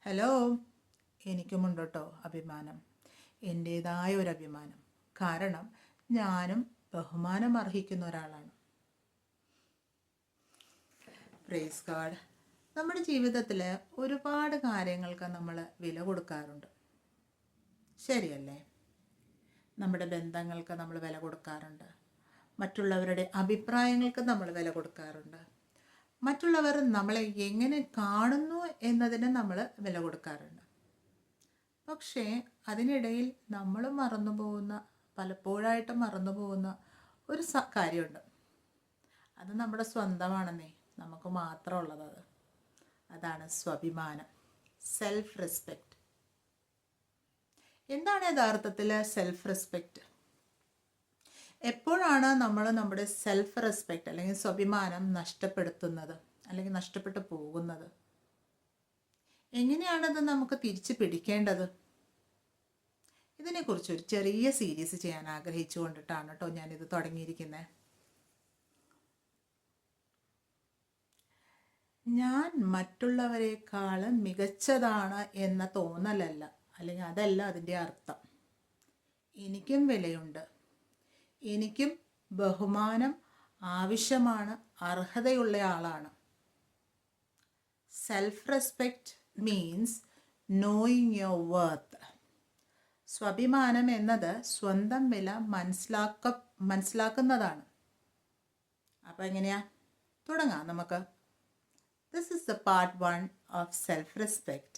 Hello, എനിക്കുമുണ്ട് കേട്ടോ അഭിമാനം. എൻ്റേതായ ഒരു അഭിമാനം. കാരണം ഞാനും ബഹുമാനം അർഹിക്കുന്ന ഒരാളാണ്. Praise God. നമ്മുടെ ജീവിതത്തിൽ ഒരുപാട് കാര്യങ്ങൾക്ക് നമ്മൾ വില കൊടുക്കാറുണ്ട്, ശരിയല്ലേ? നമ്മുടെ ബന്ധങ്ങൾക്ക് നമ്മൾ വില കൊടുക്കാറുണ്ട്, മറ്റുള്ളവരുടെ അഭിപ്രായങ്ങൾക്ക് നമ്മൾ വില കൊടുക്കാറുണ്ട്, മറ്റുള്ളവർ നമ്മളെ എങ്ങനെ കാണുന്നു എന്നതിന് നമ്മൾ വില കൊടുക്കാറുണ്ട്. പക്ഷേ അതിനിടയിൽ നമ്മൾ പലപ്പോഴായിട്ട് മറന്നു പോകുന്ന ഒരു കാര്യമുണ്ട്. അത് നമ്മുടെ സ്വന്തമാണെന്നേ, നമുക്ക് മാത്രമുള്ളത്. അതാണ് സ്വാഭിമാനം, സെൽഫ് റെസ്പെക്റ്റ്. എന്താണ് യഥാർത്ഥത്തിൽ സെൽഫ് റെസ്പെക്റ്റ്? എപ്പോഴാണ് നമ്മൾ നമ്മുടെ സെൽഫ് റെസ്പെക്റ്റ് അല്ലെങ്കിൽ സ്വാഭിമാനം നഷ്ടപ്പെടുത്തുന്നത് അല്ലെങ്കിൽ നഷ്ടപ്പെട്ടു പോകുന്നത്? എങ്ങനെയാണത് നമുക്ക് തിരിച്ചു പിടിക്കേണ്ടത്? ഇതിനെക്കുറിച്ച് ഒരു ചെറിയ സീരീസ് ചെയ്യാൻ ആഗ്രഹിച്ചു കൊണ്ടിട്ടാണ് കേട്ടോ ഞാനിത് തുടങ്ങിയിരിക്കുന്നത്. ഞാൻ മറ്റുള്ളവരെക്കാളും മികച്ചതാണ് എന്ന തോന്നലല്ല, അല്ലെങ്കിൽ അതല്ല അതിൻ്റെ അർത്ഥം. എനിക്കും വിലയുണ്ട്, എനിക്കും ബഹുമാനം ആവശ്യമാണ്, അർഹതയുള്ള ആളാണ്. Self respect means knowing your worth. സ്വാഭിമാനം എന്നത് സ്വന്തം വില മനസ്സിലാക്കുന്നതാണ്. അപ്പോൾ എങ്ങനെയാ? തുടങ്ങാം നമുക്ക്. This is the part 1 of self respect.